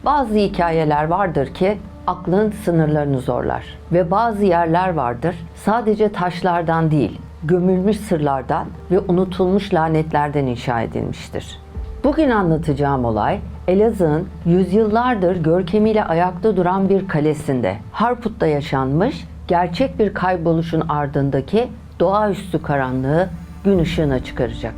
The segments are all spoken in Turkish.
Bazı hikayeler vardır ki aklın sınırlarını zorlar ve bazı yerler vardır sadece taşlardan değil, gömülmüş sırlardan ve unutulmuş lanetlerden inşa edilmiştir. Bugün anlatacağım olay Elazığ'ın yüzyıllardır görkemiyle ayakta duran bir kalesinde, Harput'ta yaşanmış gerçek bir kayboluşun ardındaki doğaüstü karanlığı gün ışığına çıkaracak.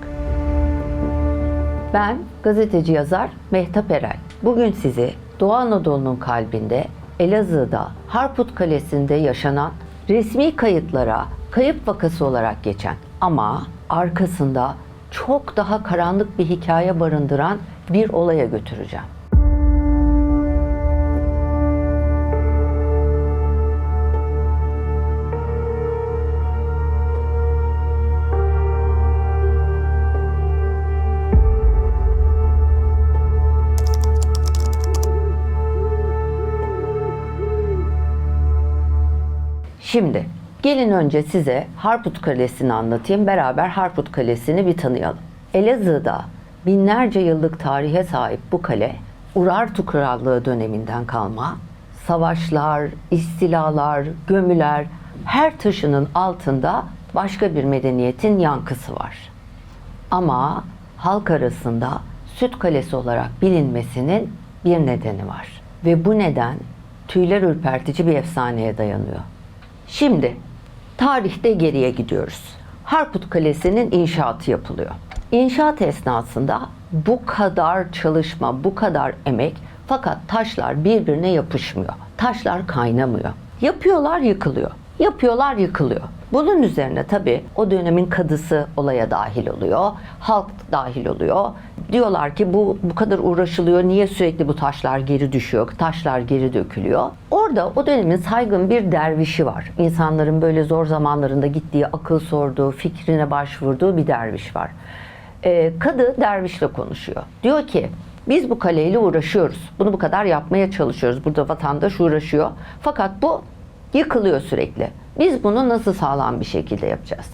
Ben gazeteci yazar Mehtap Erel. Bugün sizi Doğu Anadolu'nun kalbinde Elazığ'da Harput Kalesi'nde yaşanan resmi kayıtlara kayıp vakası olarak geçen ama arkasında çok daha karanlık bir hikaye barındıran bir olaya götüreceğim. Şimdi gelin önce size Harput Kalesi'ni anlatayım. Beraber Harput Kalesi'ni bir tanıyalım. Elazığ'da binlerce yıllık tarihe sahip bu kale, Urartu Krallığı döneminden kalma, savaşlar, istilalar, gömüler, her taşının altında başka bir medeniyetin yankısı var. Ama halk arasında Süt Kalesi olarak bilinmesinin bir nedeni var. Ve bu neden tüyler ürpertici bir efsaneye dayanıyor. Şimdi tarihte geriye gidiyoruz. Harput Kalesi'nin inşaatı yapılıyor. İnşaat esnasında bu kadar çalışma, bu kadar emek, fakat taşlar birbirine yapışmıyor. Taşlar kaynamıyor. Yapıyorlar, yıkılıyor. Yapıyorlar, yıkılıyor. Bunun üzerine tabii o dönemin kadısı olaya dahil oluyor. Halk dahil oluyor. Diyorlar ki bu kadar uğraşılıyor. Niye sürekli bu taşlar geri düşüyor? Taşlar geri dökülüyor. Orada o dönemin saygın bir dervişi var. İnsanların böyle zor zamanlarında gittiği, akıl sorduğu, fikrine başvurduğu bir derviş var. Kadı dervişle konuşuyor. Diyor ki biz bu kaleyle uğraşıyoruz. Bunu bu kadar yapmaya çalışıyoruz. Burada vatandaş uğraşıyor. Fakat bu yıkılıyor sürekli. Biz bunu nasıl sağlam bir şekilde yapacağız?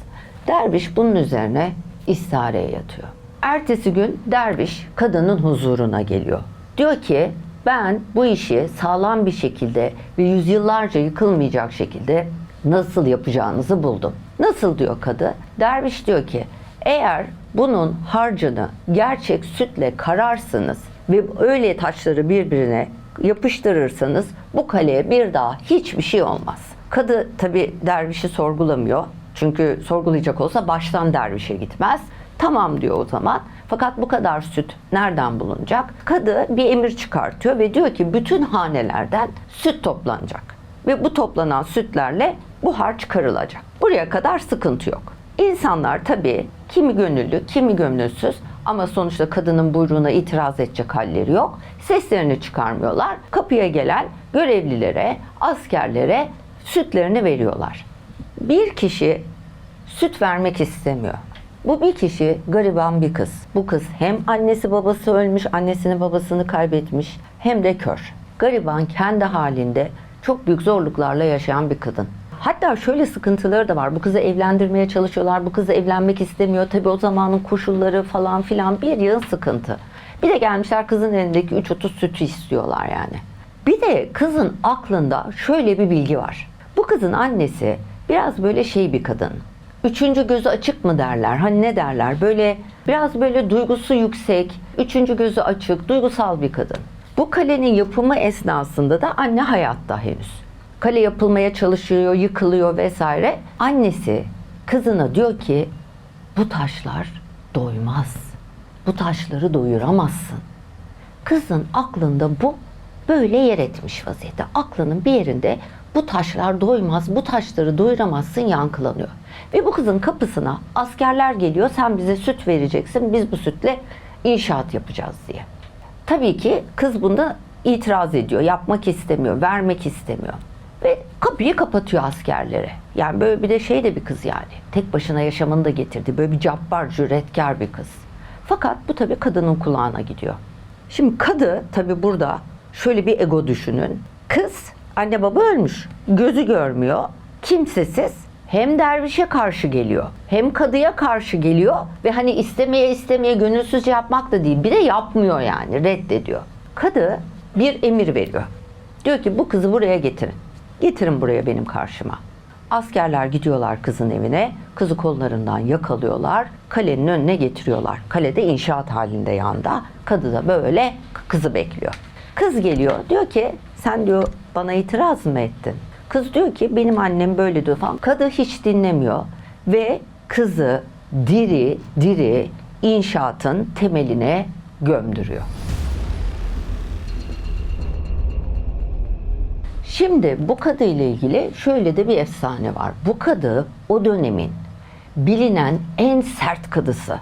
Derviş bunun üzerine istihareye yatıyor. Ertesi gün derviş kadının huzuruna geliyor. Diyor ki ben bu işi sağlam bir şekilde ve yüzyıllarca yıkılmayacak şekilde nasıl yapacağınızı buldum. Nasıl diyor kadı? Derviş diyor ki eğer bunun harcını gerçek sütle kararsınız ve öyle taşları birbirine yapıştırırsanız bu kaleye bir daha hiçbir şey olmaz. Kadı tabi dervişi sorgulamıyor. Çünkü sorgulayacak olsa baştan dervişe gitmez. Tamam diyor o zaman. Fakat bu kadar süt nereden bulunacak? Kadı bir emir çıkartıyor ve diyor ki bütün hanelerden süt toplanacak. Ve bu toplanan sütlerle bu harç çıkarılacak. Buraya kadar sıkıntı yok. İnsanlar tabii kimi gönüllü, kimi gönülsüz ama sonuçta kadının buyruğuna itiraz edecek halleri yok. Seslerini çıkarmıyorlar. Kapıya gelen görevlilere, askerlere sütlerini veriyorlar. Bir kişi süt vermek istemiyor. Bu bir kişi gariban bir kız. Bu kız hem annesi babası ölmüş, annesini babasını kaybetmiş hem de kör. Gariban kendi halinde çok büyük zorluklarla yaşayan bir kadın. Hatta şöyle sıkıntıları da var. Bu kızı evlendirmeye çalışıyorlar. Bu kızı evlenmek istemiyor. Tabii o zamanın koşulları falan filan bir yığın sıkıntı. Bir de gelmişler kızın elindeki 3.30 sütü istiyorlar yani. Bir de kızın aklında şöyle bir bilgi var. Bu kızın annesi biraz böyle bir kadın. Üçüncü gözü açık mı derler? Hani ne derler? Böyle biraz böyle duygusu yüksek, üçüncü gözü açık, duygusal bir kadın. Bu kalenin yapımı esnasında da anne hayatta henüz. Kale yapılmaya çalışıyor, yıkılıyor vesaire. Annesi kızına diyor ki bu taşlar doymaz. Bu taşları doyuramazsın. Kızın aklında bu böyle yer etmiş vaziyette. Aklının bir yerinde bu taşlar doymaz, bu taşları doyuramazsın yankılanıyor. Ve bu kızın kapısına askerler geliyor, sen bize süt vereceksin, biz bu sütle inşaat yapacağız diye. Tabii ki kız bunda itiraz ediyor, yapmak istemiyor, vermek istemiyor. Ve kapıyı kapatıyor askerlere. Yani böyle bir de bir kız yani. Tek başına yaşamını da getirdi. Böyle bir cabbar, cüretkar bir kız. Fakat bu tabii kadının kulağına gidiyor. Şimdi kadı tabii burada şöyle bir ego düşünün. Kız anne baba ölmüş. Gözü görmüyor. Kimsesiz. Hem dervişe karşı geliyor. Hem kadıya karşı geliyor. Ve hani istemeye gönülsüzce yapmak da değil. Bir de yapmıyor yani. Reddediyor. Kadı bir emir veriyor. Diyor ki bu kızı buraya getirin. Getirin buraya benim karşıma. Askerler gidiyorlar kızın evine. Kızı kollarından yakalıyorlar. Kalenin önüne getiriyorlar. Kalede inşaat halinde yanda. Kadı da böyle kızı bekliyor. Kız geliyor. Diyor ki sen diyor bana itiraz mı ettin? Kız diyor ki benim annem böyle diyor falan. Kadı hiç dinlemiyor. Ve kızı diri diri inşaatın temeline gömdürüyor. Şimdi bu kadı ile ilgili şöyle de bir efsane var. Bu kadı o dönemin bilinen en sert kadısı.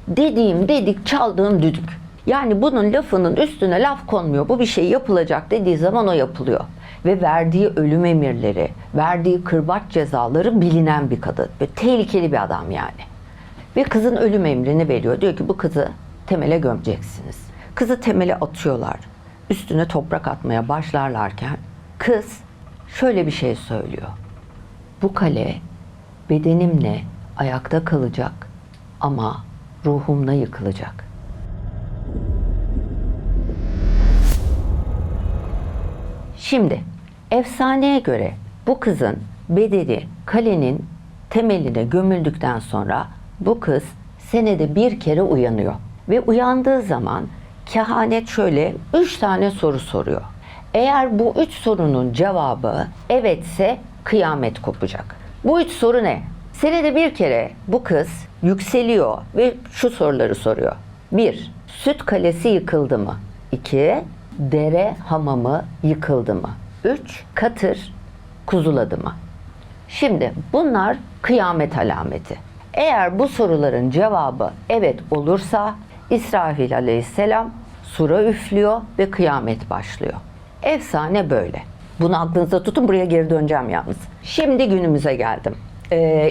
Dediğim dedik, çaldığım düdük. Yani bunun lafının üstüne laf konmuyor. Bu bir şey yapılacak dediği zaman o yapılıyor. Ve verdiği ölüm emirleri, verdiği kırbaç cezaları bilinen bir kadı. Ve tehlikeli bir adam yani. Ve kızın ölüm emrini veriyor. Diyor ki bu kızı temele gömeceksiniz. Kızı temele atıyorlar. Üstüne toprak atmaya başlarlarken kız şöyle bir şey söylüyor. Bu kale bedenimle ayakta kalacak ama ruhumla yıkılacak. Şimdi efsaneye göre bu kızın bedeni kalenin temeline gömüldükten sonra bu kız senede bir kere uyanıyor. Ve uyandığı zaman kehanet şöyle 3 tane soru soruyor. Eğer bu 3 sorunun cevabı evetse kıyamet kopacak. Bu 3 soru ne? Senede bir kere bu kız yükseliyor ve şu soruları soruyor. 1. Süt kalesi yıkıldı mı? 2. Dere hamamı yıkıldı mı? 3. Katır kuzuladı mı? Şimdi bunlar kıyamet alameti. Eğer bu soruların cevabı evet olursa İsrafil aleyhisselam sura üflüyor ve kıyamet başlıyor. Efsane böyle. Bunu aklınızda tutun, buraya geri döneceğim yalnız. Şimdi günümüze geldim.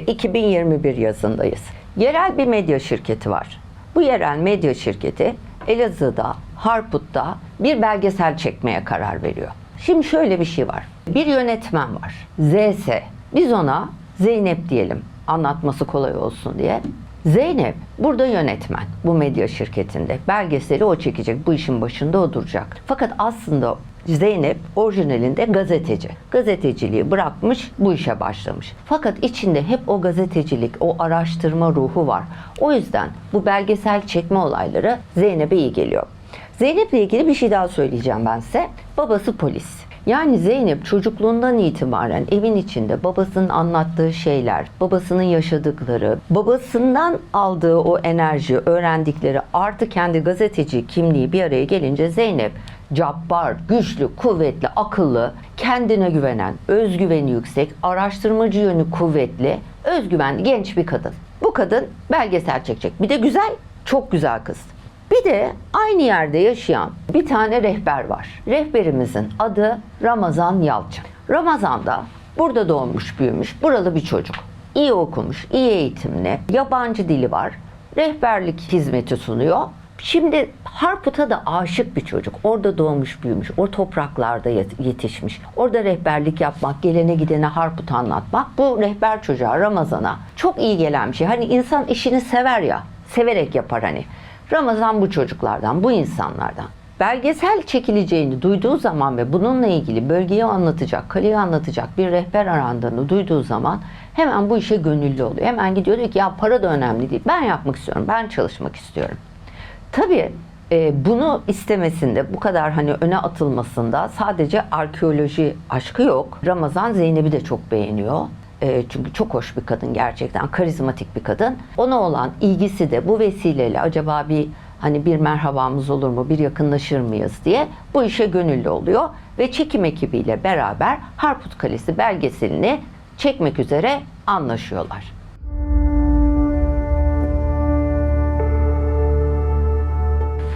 2021 yazındayız. Yerel bir medya şirketi var. Bu yerel medya şirketi Elazığ'da, Harput'ta bir belgesel çekmeye karar veriyor. Şimdi şöyle bir şey var. Bir yönetmen var. ZS. Biz ona Zeynep diyelim. Anlatması kolay olsun diye. Zeynep burada yönetmen bu medya şirketinde. Belgeseli o çekecek. Bu işin başında o duracak. Fakat aslında Zeynep orijinalinde gazeteci. Gazeteciliği bırakmış, bu işe başlamış. Fakat içinde hep o gazetecilik, o araştırma ruhu var. O yüzden bu belgesel çekme olayları Zeynep'e iyi geliyor. Zeynep'le ilgili bir şey daha söyleyeceğim ben size. Babası polis. Yani Zeynep çocukluğundan itibaren evin içinde babasının anlattığı şeyler, babasının yaşadıkları, babasından aldığı o enerji, öğrendikleri artı kendi gazeteci kimliği bir araya gelince Zeynep cabbar, güçlü, kuvvetli, akıllı, kendine güvenen, özgüveni yüksek, araştırmacı yönü kuvvetli, özgüvenli genç bir kadın. Bu kadın belgesel çekecek. Bir de güzel, çok güzel kız. Bir de aynı yerde yaşayan bir tane rehber var. Rehberimizin adı Ramazan Yalçın. Ramazan da burada doğmuş, büyümüş, buralı bir çocuk. İyi okumuş, iyi eğitimli, yabancı dili var. Rehberlik hizmeti sunuyor. Şimdi Harput'a da aşık bir çocuk. Orada doğmuş, büyümüş, o topraklarda yetişmiş. Orada rehberlik yapmak, gelene gidene Harput anlatmak bu rehber çocuğa Ramazan'a çok iyi gelen bir şey. Hani insan işini sever ya, severek yapar hani. Ramazan bu çocuklardan, bu insanlardan. Belgesel çekileceğini duyduğu zaman ve bununla ilgili bölgeyi anlatacak, kaleyi anlatacak bir rehber arandığını duyduğu zaman hemen bu işe gönüllü oluyor. Hemen gidiyor diyor ki ya para da önemli değil. Ben yapmak istiyorum, ben çalışmak istiyorum. Tabii bunu istemesinde, bu kadar hani öne atılmasında sadece arkeoloji aşkı yok. Ramazan Zeynep'i de çok beğeniyor. Çünkü çok hoş bir kadın gerçekten, karizmatik bir kadın. Ona olan ilgisi de bu vesileyle acaba bir merhabamız olur mu, bir yakınlaşır mıyız diye bu işe gönüllü oluyor ve çekim ekibiyle beraber Harput Kalesi belgeselini çekmek üzere anlaşıyorlar.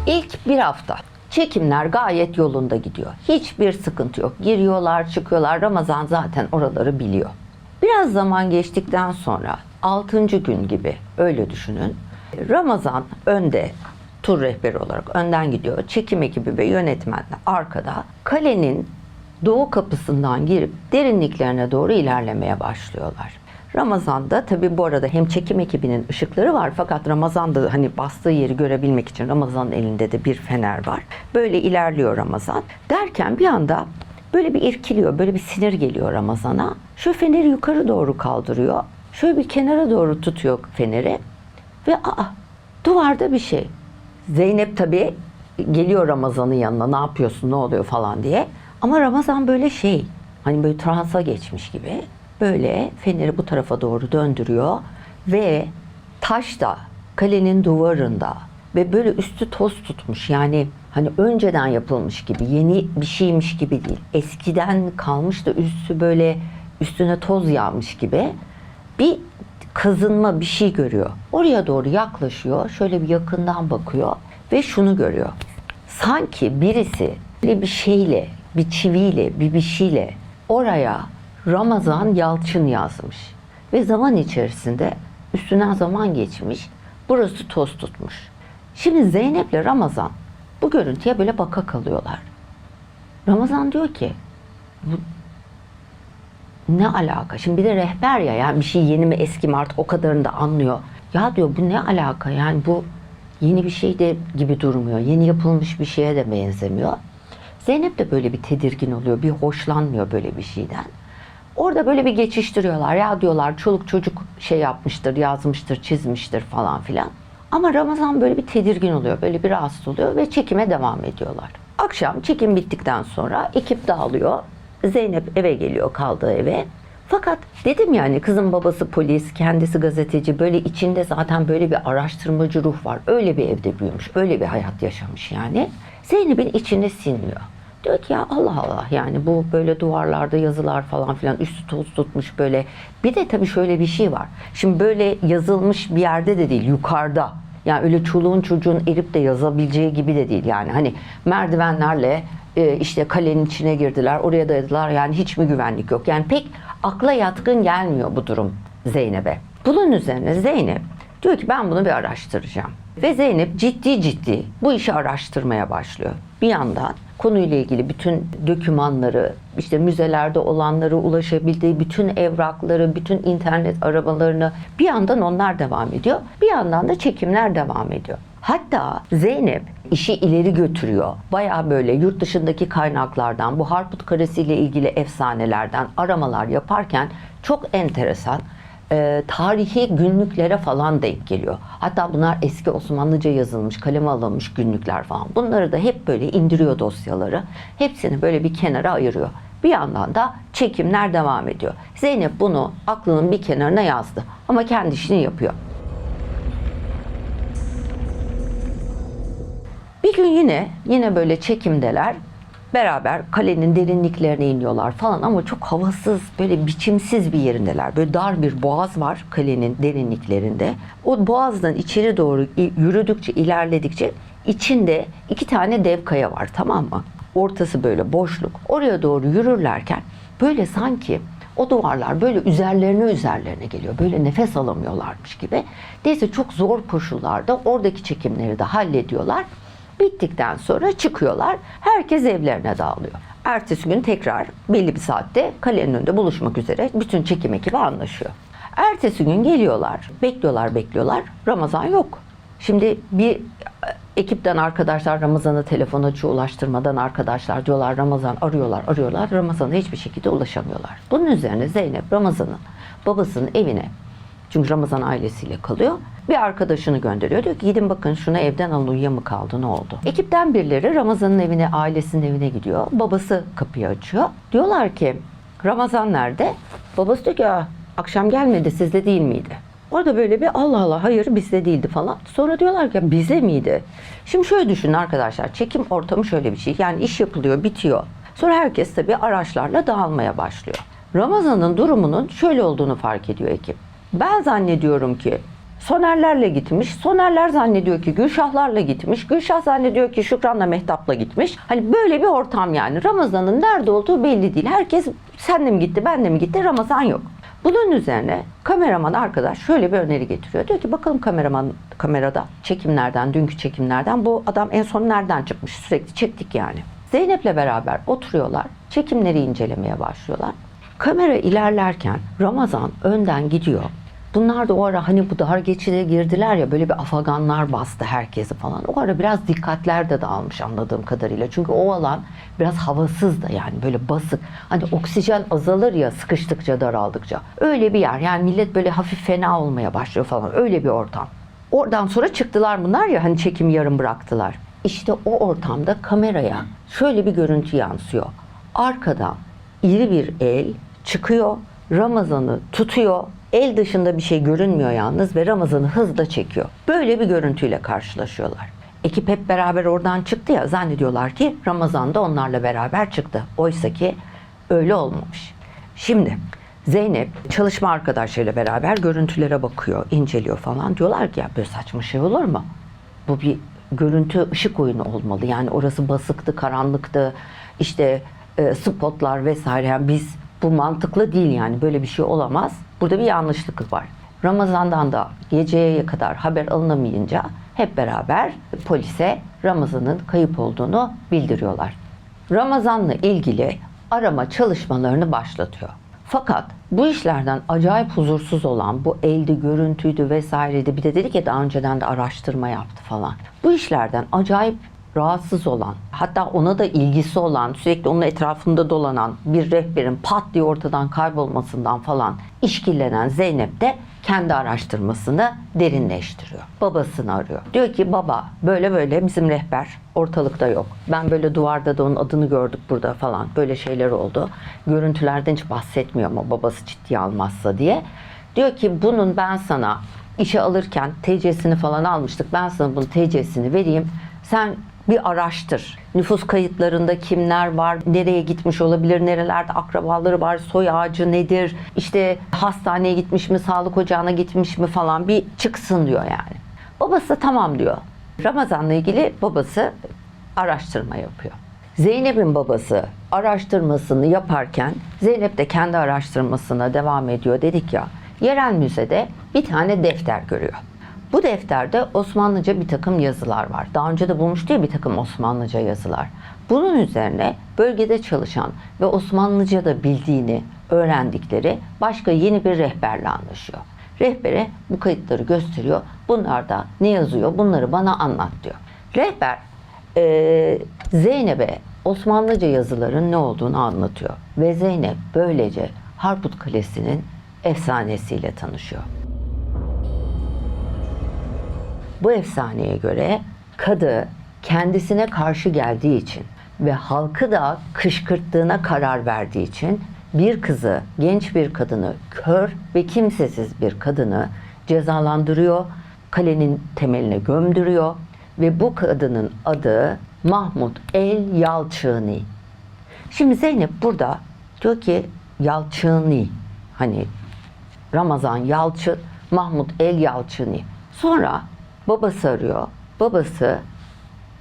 İlk bir hafta çekimler gayet yolunda gidiyor. Hiçbir sıkıntı yok. Giriyorlar, çıkıyorlar. Ramazan zaten oraları biliyor. Biraz zaman geçtikten sonra 6. gün gibi öyle düşünün. Ramazan önde, tur rehberi olarak önden gidiyor. Çekim ekibi ve yönetmenler arkada. Kalenin doğu kapısından girip derinliklerine doğru ilerlemeye başlıyorlar. Ramazan'da tabii bu arada hem çekim ekibinin ışıkları var fakat Ramazan'da hani bastığı yeri görebilmek için Ramazan'ın elinde de bir fener var. Böyle ilerliyor Ramazan. Derken bir anda böyle bir irkiliyor, böyle bir sinir geliyor Ramazan'a. Şu feneri yukarı doğru kaldırıyor. Şöyle bir kenara doğru tutuyor feneri. Ve duvarda bir şey. Zeynep tabii geliyor Ramazan'ın yanına, ne yapıyorsun, ne oluyor falan diye. Ama Ramazan böyle hani böyle transa geçmiş gibi böyle feneri bu tarafa doğru döndürüyor ve taşta, kalenin duvarında ve böyle üstü toz tutmuş, yani hani önceden yapılmış gibi, yeni bir şeymiş gibi değil. Eskiden kalmış da üstü böyle üstüne toz yağmış gibi bir kazınma bir şey görüyor. Oraya doğru yaklaşıyor, şöyle bir yakından bakıyor ve şunu görüyor. Sanki birisi bir şeyle, bir çiviyle, bir şeyle oraya Ramazan Yalçın yazmış. Ve zaman içerisinde üstünden zaman geçmiş, burası toz tutmuş. Şimdi Zeynep'le Ramazan bu görüntüye böyle baka kalıyorlar. Ramazan diyor ki, bu ne alaka? Şimdi bir de rehber ya, yani bir şey yeni mi eski mi artık o kadarını da anlıyor. Ya diyor, bu ne alaka? Yani bu yeni bir şey de gibi durmuyor. Yeni yapılmış bir şeye de benzemiyor. Zeynep de böyle bir tedirgin oluyor. Bir hoşlanmıyor böyle bir şeyden. Orada böyle bir geçiştiriyorlar. Ya diyorlar, çoluk çocuk şey yapmıştır, yazmıştır, çizmiştir falan filan. Ama Ramazan böyle bir tedirgin oluyor. Böyle bir rahatsız oluyor ve çekime devam ediyorlar. Akşam çekim bittikten sonra ekip dağılıyor. Zeynep eve geliyor, kaldığı eve. Fakat dedim yani, kızın babası polis, kendisi gazeteci, böyle içinde zaten böyle bir araştırmacı ruh var. Öyle bir evde büyümüş, öyle bir hayat yaşamış yani. Zeynep'in içine sinmiyor. Diyor ki ya Allah Allah, yani bu böyle duvarlarda yazılar falan filan, üstü toz tutmuş böyle. Bir de tabii şöyle bir şey var. Şimdi böyle yazılmış bir yerde de değil, yukarıda. Yani öyle çoluğun çocuğun erip de yazabileceği gibi de değil. Yani hani merdivenlerle işte kalenin içine girdiler, oraya dayadılar. Yani hiç mi güvenlik yok? Yani pek akla yatkın gelmiyor bu durum Zeynep'e. Bunun üzerine Zeynep diyor ki ben bunu bir araştıracağım. Ve Zeynep ciddi ciddi bu işi araştırmaya başlıyor. Bir yandan konuyla ilgili bütün dokümanları, işte müzelerde olanları, ulaşabildiği bütün evrakları, bütün internet aramalarını, bir yandan onlar devam ediyor. Bir yandan da çekimler devam ediyor. Hatta Zeynep işi ileri götürüyor. Bayağı böyle yurt dışındaki kaynaklardan, bu Harput Kalesi ile ilgili efsanelerden aramalar yaparken çok enteresan tarihi günlüklere falan denk geliyor. Hatta bunlar eski Osmanlıca yazılmış, kaleme alınmış günlükler falan. Bunları da hep böyle indiriyor dosyaları. Hepsini böyle bir kenara ayırıyor. Bir yandan da çekimler devam ediyor. Zeynep bunu aklının bir kenarına yazdı. Ama kendi işini yapıyor. Bir gün yine böyle çekimdeler. Beraber kalenin derinliklerine iniyorlar falan ama çok havasız, böyle biçimsiz bir yerindeler. Böyle dar bir boğaz var kalenin derinliklerinde. O boğazdan içeri doğru yürüdükçe, ilerledikçe içinde 2 tane dev kaya var, tamam mı? Ortası böyle boşluk. Oraya doğru yürürlerken böyle sanki o duvarlar böyle üzerlerine geliyor. Böyle nefes alamıyorlarmış gibi. Neyse, çok zor koşullarda oradaki çekimleri de hallediyorlar. Bittikten sonra çıkıyorlar. Herkes evlerine dağılıyor. Ertesi gün tekrar belli bir saatte kalenin önünde buluşmak üzere bütün çekim ekibi anlaşıyor. Ertesi gün geliyorlar. Bekliyorlar. Ramazan yok. Şimdi bir ekipten arkadaşlar Ramazan'a telefon açıyor, ulaştırmadan arkadaşlar diyorlar Ramazan, arıyorlar. Ramazan'a hiçbir şekilde ulaşamıyorlar. Bunun üzerine Zeynep Ramazan'ın babasının evine, çünkü Ramazan ailesiyle kalıyor, bir arkadaşını gönderiyor. Diyor ki gidin bakın şunu evden alın, uyuya mı kaldı, ne oldu? Ekipten birileri Ramazan'ın evine, ailesinin evine gidiyor. Babası kapıyı açıyor. Diyorlar ki Ramazan nerede? Babası diyor ki akşam gelmedi, sizde değil miydi? Orada böyle bir Allah Allah, hayır bizde değildi falan. Sonra diyorlar ki bize miydi? Şimdi şöyle düşünün arkadaşlar, çekim ortamı şöyle bir şey. Yani iş yapılıyor, bitiyor. Sonra herkes tabii araçlarla dağılmaya başlıyor. Ramazan'ın durumunun şöyle olduğunu fark ediyor ekip. Ben zannediyorum ki Sonerlerle gitmiş. Sonerler zannediyor ki Gülşahlarla gitmiş. Gülşah zannediyor ki Şükran'la Mehtap'la gitmiş. Hani böyle bir ortam yani. Ramazan'ın nerede olduğu belli değil. Herkes sen de mi gitti, ben de mi gitti? Ramazan yok. Bunun üzerine kameraman arkadaş şöyle bir öneri getiriyor. Diyor ki bakalım kamerada çekimlerden, dünkü çekimlerden bu adam en son nereden çıkmış? Sürekli çektik yani. Zeynep'le beraber oturuyorlar. Çekimleri incelemeye başlıyorlar. Kamera ilerlerken Ramazan önden gidiyor. Bunlar da o ara hani bu dar geçide girdiler ya, böyle bir afaganlar bastı herkesi falan. O ara biraz dikkatler de dağılmış anladığım kadarıyla. Çünkü o alan biraz havasız da, yani böyle basık. Hani oksijen azalır ya sıkıştıkça, daraldıkça. Öyle bir yer, yani millet böyle hafif fena olmaya başlıyor falan, öyle bir ortam. Oradan sonra çıktılar bunlar ya, hani çekimi yarım bıraktılar. İşte o ortamda kameraya şöyle bir görüntü yansıyor. Arkadan iri bir el çıkıyor, Ramazan'ı tutuyor. El dışında bir şey görünmüyor yalnız ve Ramazan'ı hızla çekiyor. Böyle bir görüntüyle karşılaşıyorlar. Ekip hep beraber oradan çıktı ya, zannediyorlar ki Ramazan da onlarla beraber çıktı. Oysa ki öyle olmamış. Şimdi Zeynep çalışma arkadaşlarıyla beraber görüntülere bakıyor, inceliyor falan. Diyorlar ki ya böyle saçma şey olur mu? Bu bir görüntü ışık oyunu olmalı. Yani orası basıktı, karanlıktı. İşte spotlar vesaire. Yani biz, bu mantıklı değil yani, böyle bir şey olamaz. Burada bir yanlışlık var. Ramazan'dan da geceye kadar haber alınamayınca hep beraber polise Ramazan'ın kayıp olduğunu bildiriyorlar. Ramazan'la ilgili arama çalışmalarını başlatıyor. Fakat bu işlerden acayip huzursuz olan, bu elde görüntüydü vesaireydi, bir de dedik ya daha önceden de araştırma yaptı falan. Bu işlerden acayip rahatsız olan, hatta ona da ilgisi olan, sürekli onun etrafında dolanan bir rehberin pat diye ortadan kaybolmasından falan işkillenen Zeynep de kendi araştırmasını derinleştiriyor. Babasını arıyor. Diyor ki baba, böyle böyle bizim rehber ortalıkta yok. Ben böyle duvarda da onun adını gördük burada falan. Böyle şeyler oldu. Görüntülerden hiç bahsetmiyor ama babası ciddiye almazsa diye. Diyor ki bunun ben sana işe alırken TC'sini falan almıştık. Ben sana bunun TC'sini vereyim. Sen bir araştır. Nüfus kayıtlarında kimler var, nereye gitmiş olabilir, nerelerde akrabaları var, soy ağacı nedir, işte hastaneye gitmiş mi, sağlık ocağına gitmiş mi falan, bir çıksın diyor yani. Babası tamam diyor. Ramazan'la ilgili babası araştırma yapıyor. Zeynep'in babası araştırmasını yaparken Zeynep de kendi araştırmasına devam ediyor. Dedik ya, yerel müzede bir tane defter görüyor. Bu defterde Osmanlıca bir takım yazılar var. Daha önce de bulmuştu ya bir takım Osmanlıca yazılar. Bunun üzerine bölgede çalışan ve Osmanlıca da bildiğini öğrendikleri başka yeni bir rehberle anlaşıyor. Rehbere bu kayıtları gösteriyor. Bunlarda ne yazıyor? Bunları bana anlat diyor. Rehber Zeynep'e Osmanlıca yazıların ne olduğunu anlatıyor. Ve Zeynep böylece Harput Kalesi'nin efsanesiyle tanışıyor. Bu efsaneye göre kadı kendisine karşı geldiği için ve halkı da kışkırttığına karar verdiği için bir kızı, genç bir kadını, kör ve kimsesiz bir kadını cezalandırıyor, kalenin temeline gömdürüyor ve bu kadının adı Mahmud el Yalçıni. Şimdi Zeynep burada diyor ki Yalçıni, hani Ramazan Yalçın, Mahmud el Yalçıni. Sonra babası arıyor. Babası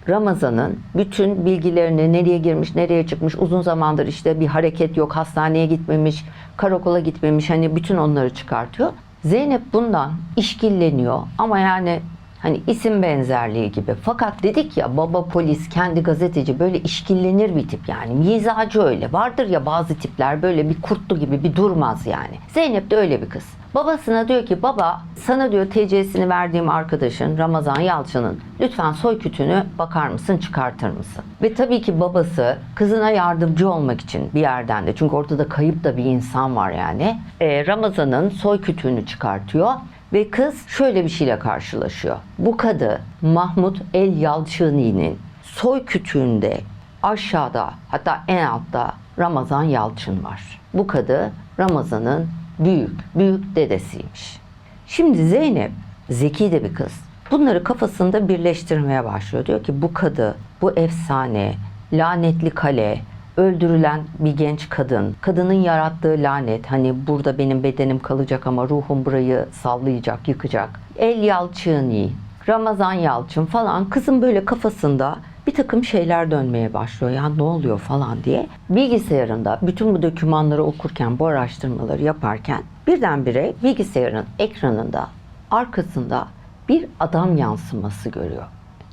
Ramazan'ın bütün bilgilerini, nereye girmiş, nereye çıkmış, uzun zamandır işte bir hareket yok, hastaneye gitmemiş, karakola gitmemiş, hani bütün onları çıkartıyor. Zeynep bundan işkilleniyor ama yani hani isim benzerliği gibi. Fakat dedik ya, baba polis, kendi gazeteci, böyle işkillenir bir tip yani. Mizacı öyle. Vardır ya bazı tipler, böyle bir kurtlu gibi bir durmaz yani. Zeynep de öyle bir kız. Babasına diyor ki baba, sana diyor TC'sini verdiğim arkadaşın Ramazan Yalçın'ın lütfen soy kütüğünü bakar mısın, çıkartır mısın? Ve tabii ki babası kızına yardımcı olmak için bir yerden de, çünkü ortada kayıp da bir insan var yani, Ramazan'ın soy kütüğünü çıkartıyor. Ve kız şöyle bir şeyle karşılaşıyor. Bu kadı Mahmud el Yalçıni'nin soy kütüğünde aşağıda, hatta en altta Ramazan Yalçın var. Bu kadı Ramazan'ın büyük dedesiymiş. Şimdi Zeynep zeki de bir kız. Bunları kafasında birleştirmeye başlıyor. Diyor ki bu kadı, bu efsane, lanetli kale, öldürülen bir genç kadın, kadının yarattığı lanet, hani burada benim bedenim kalacak ama ruhum burayı sallayacak, yıkacak. El Yalçıni, Ramazan Yalçın falan, kızın böyle kafasında bir takım şeyler dönmeye başlıyor. Ya ne oluyor falan diye. Bilgisayarında bütün bu dokümanları okurken, bu araştırmaları yaparken birdenbire bilgisayarın ekranında arkasında bir adam yansıması görüyor.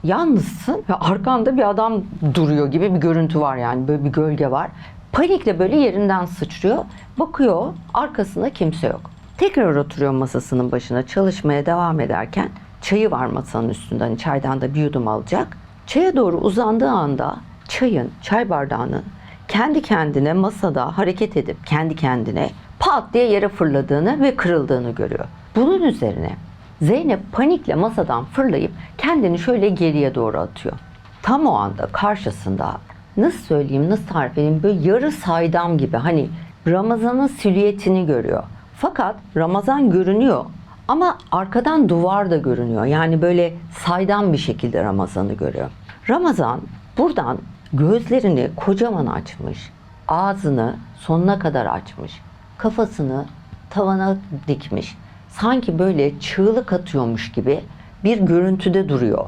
Yalnızsın ve arkanda bir adam duruyor gibi bir görüntü var yani, böyle bir gölge var. Panikle böyle yerinden sıçrıyor. Bakıyor, arkasında kimse yok. Tekrar oturuyor masasının başına çalışmaya devam ederken çayı var masanın üstünde. Hani çaydan da bir yudum alacak. Çaya doğru uzandığı anda çay bardağının kendi kendine masada hareket edip kendi kendine pat diye yere fırladığını ve kırıldığını görüyor. Bunun üzerine Zeynep panikle masadan fırlayıp kendini şöyle geriye doğru atıyor. Tam o anda karşısında nasıl söyleyeyim, nasıl tarif edeyim, böyle yarı saydam gibi, hani Ramazan'ın silüetini görüyor. Fakat Ramazan görünüyor ama arkadan duvar da görünüyor. Yani böyle saydam bir şekilde Ramazan'ı görüyor. Ramazan buradan gözlerini kocaman açmış, ağzını sonuna kadar açmış, kafasını tavana dikmiş. Sanki böyle çığlık atıyormuş gibi bir görüntüde duruyor.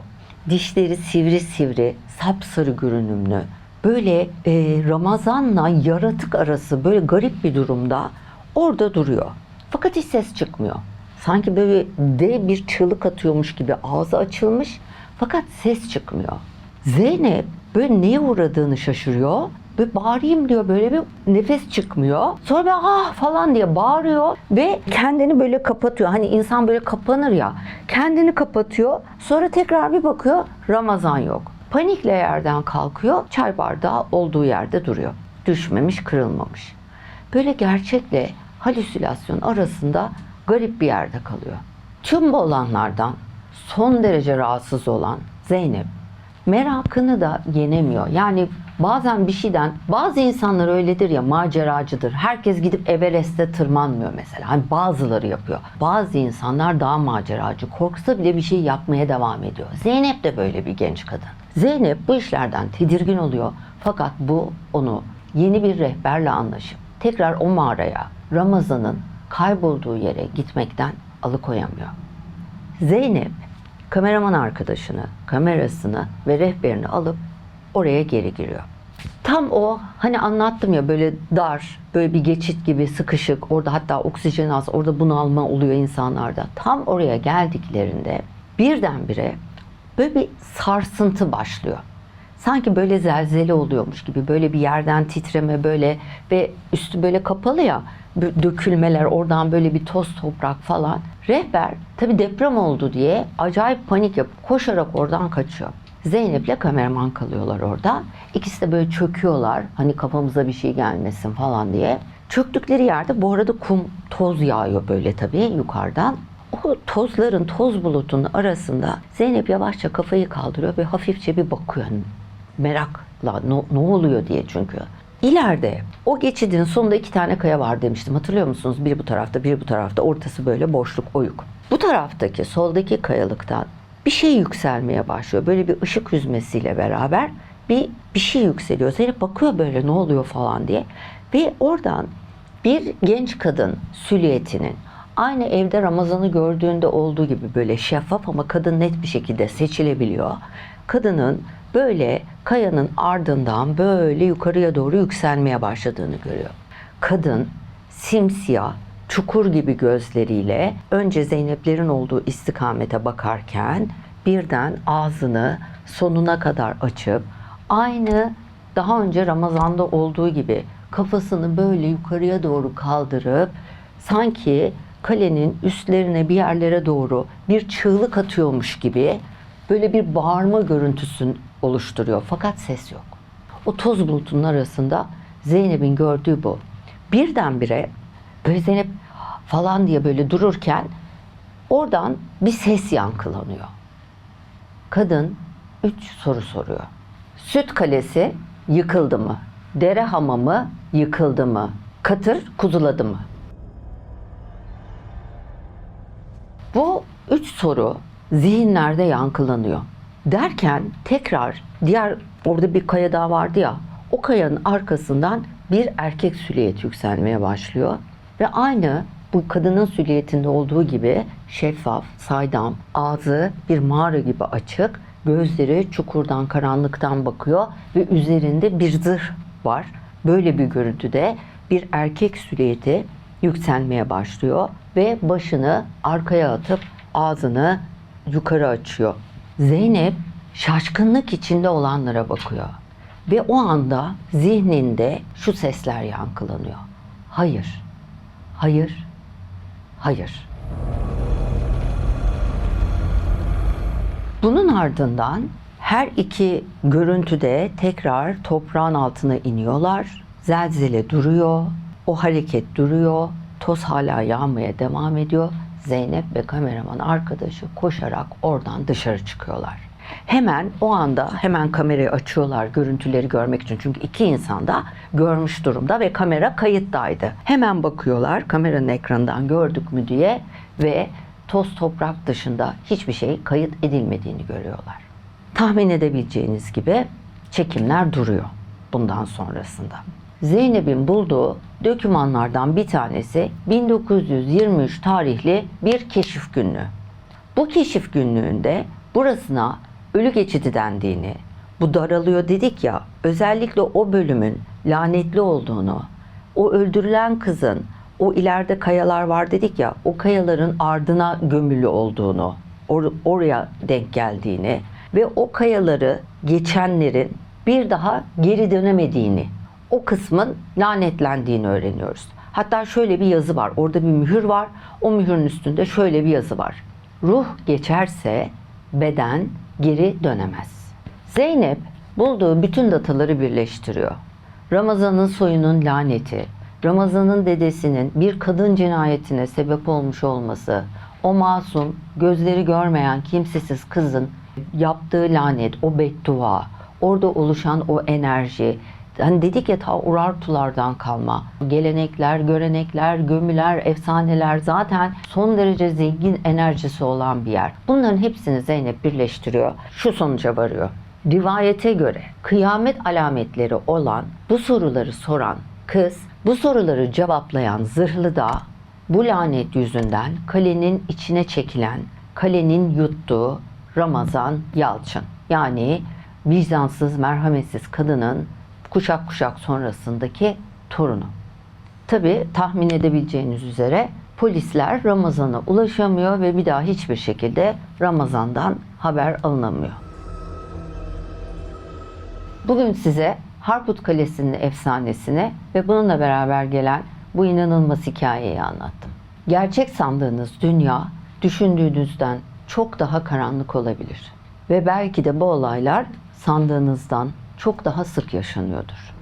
Dişleri sivri sivri, sapsarı görünümlü. Böyle Ramazan'la yaratık arası böyle garip bir durumda orada duruyor. Fakat hiç ses çıkmıyor. Sanki böyle dev bir çığlık atıyormuş gibi ağzı açılmış fakat ses çıkmıyor. Zeynep böyle neye uğradığını şaşırıyor. Böyle bağırayım diyor, böyle bir nefes çıkmıyor. Sonra böyle ah falan diye bağırıyor ve kendini böyle kapatıyor. Hani insan böyle kapanır ya. Kendini kapatıyor. Sonra tekrar bir bakıyor, Ramazan yok. Panikle yerden kalkıyor. Çay bardağı olduğu yerde duruyor. Düşmemiş, kırılmamış. Böyle gerçekle halüsinasyon arasında garip bir yerde kalıyor. Tüm bu olanlardan son derece rahatsız olan Zeynep merakını da yenemiyor. Yani bazen bir şeyden, bazı insanlar öyledir ya, maceracıdır. Herkes gidip Everest'e tırmanmıyor mesela. Hani bazıları yapıyor. Bazı insanlar daha maceracı. Korksa bile bir şey yapmaya devam ediyor. Zeynep de böyle bir genç kadın. Zeynep bu işlerden tedirgin oluyor. Fakat bu onu yeni bir rehberle anlaşıp tekrar o mağaraya, Ramazan'ın kaybolduğu yere gitmekten alıkoyamıyor. Zeynep kameraman arkadaşını, kamerasını ve rehberini alıp oraya geri giriyor. Tam o hani anlattım ya, böyle dar, böyle bir geçit gibi sıkışık, orada hatta oksijen az, orada bunalma oluyor insanlarda. Tam oraya geldiklerinde birdenbire böyle bir sarsıntı başlıyor. Sanki böyle zelzele oluyormuş gibi, böyle bir yerden titreme böyle ve üstü böyle kapalı ya, dökülmeler, oradan böyle bir toz toprak falan. Rehber tabii deprem oldu diye acayip panik yapıp koşarak oradan kaçıyor. Zeynep'le kameraman kalıyorlar orada. İkisi de böyle çöküyorlar, hani kafamıza bir şey gelmesin falan diye. Çöktükleri yerde bu arada kum, toz yağıyor böyle tabii yukarıdan. O tozların, toz bulutunun arasında Zeynep yavaşça kafayı kaldırıyor ve hafifçe bir bakıyor. Merakla ne oluyor diye çünkü. İleride o geçidin sonunda 2 tane kaya var demiştim. Hatırlıyor musunuz? Biri bu tarafta, biri bu tarafta. Ortası böyle boşluk, oyuk. Bu taraftaki, soldaki kayalıktan bir şey yükselmeye başlıyor. Böyle bir ışık hüzmesiyle beraber bir şey yükseliyor. Zeynep bakıyor böyle ne oluyor falan diye. Ve oradan bir genç kadın silüetinin aynı evde Ramazan'ı gördüğünde olduğu gibi böyle şeffaf ama kadın net bir şekilde seçilebiliyor. Kadının böyle kayanın ardından böyle yukarıya doğru yükselmeye başladığını görüyor. Kadın simsiyah, çukur gibi gözleriyle önce Zeynep'lerin olduğu istikamete bakarken birden ağzını sonuna kadar açıp aynı daha önce Ramazan'da olduğu gibi kafasını böyle yukarıya doğru kaldırıp sanki kalenin üstlerine bir yerlere doğru bir çığlık atıyormuş gibi böyle bir bağırma görüntüsünü oluşturuyor. Fakat ses yok. O toz bulutunun arasında Zeynep'in gördüğü bu. Birdenbire böyle Zeynep falan diye böyle dururken oradan bir ses yankılanıyor. Kadın 3 soru soruyor. Süt Kalesi yıkıldı mı? Dere hamamı yıkıldı mı? Katır kuzuladı mı? Bu 3 soru zihinlerde yankılanıyor. Derken tekrar diğer orada bir kaya daha vardı ya, o kayanın arkasından bir erkek silüeti yükselmeye başlıyor. Ve aynı bu kadının silüetinde olduğu gibi şeffaf, saydam, ağzı bir mağara gibi açık, gözleri çukurdan, karanlıktan bakıyor ve üzerinde bir zırh var. Böyle bir görüntüde bir erkek silüeti yükselmeye başlıyor ve başını arkaya atıp ağzını yukarı açıyor. Zeynep şaşkınlık içinde olanlara bakıyor. Ve o anda zihninde şu sesler yankılanıyor. Hayır, hayır, hayır. Bunun ardından her iki görüntüde tekrar toprağın altına iniyorlar. Zelzele duruyor, o hareket duruyor, toz hala yağmaya devam ediyor. Zeynep ve kameraman arkadaşı koşarak oradan dışarı çıkıyorlar. Hemen o anda hemen kamerayı açıyorlar görüntüleri görmek için. Çünkü iki insan da görmüş durumda ve kamera kayıttaydı. Hemen bakıyorlar kameranın ekranından gördük mü diye ve toz toprak dışında hiçbir şey kayıt edilmediğini görüyorlar. Tahmin edebileceğiniz gibi çekimler duruyor bundan sonrasında. Zeynep'in bulduğu dokümanlardan bir tanesi 1923 tarihli bir keşif günlüğü. Bu keşif günlüğünde burasına ölü geçidi dendiğini, bu daralıyor dedik ya, özellikle o bölümün lanetli olduğunu, o öldürülen kızın, o ileride kayalar var dedik ya, o kayaların ardına gömülü olduğunu, oraya denk geldiğini ve o kayaları geçenlerin bir daha geri dönemediğini, o kısmın lanetlendiğini öğreniyoruz. Hatta şöyle bir yazı var, orada bir mühür var, o mühürün üstünde şöyle bir yazı var. Ruh geçerse beden geri dönemez. Zeynep bulduğu bütün dataları birleştiriyor. Ramazan'ın soyunun laneti, Ramazan'ın dedesinin bir kadın cinayetine sebep olmuş olması, o masum, gözleri görmeyen kimsesiz kızın yaptığı lanet, o beddua, orada oluşan o enerji, hani dedik ya ta Urartulardan kalma gelenekler, görenekler, gömüler, efsaneler zaten son derece zengin enerjisi olan bir yer. Bunların hepsini Zeynep birleştiriyor. Şu sonuca varıyor. Rivayete göre kıyamet alametleri olan bu soruları soran kız, bu soruları cevaplayan zırhlı da bu lanet yüzünden kalenin içine çekilen, kalenin yuttuğu Ramazan Yalçın. Yani vicdansız, merhametsiz kadının kuşak kuşak sonrasındaki torunu. Tabii tahmin edebileceğiniz üzere polisler Ramazan'a ulaşamıyor ve bir daha hiçbir şekilde Ramazan'dan haber alınamıyor. Bugün size Harput Kalesi'nin efsanesini ve bununla beraber gelen bu inanılmaz hikayeyi anlattım. Gerçek sandığınız dünya düşündüğünüzden çok daha karanlık olabilir. Ve belki de bu olaylar sandığınızdan çok daha sık yaşanıyordur.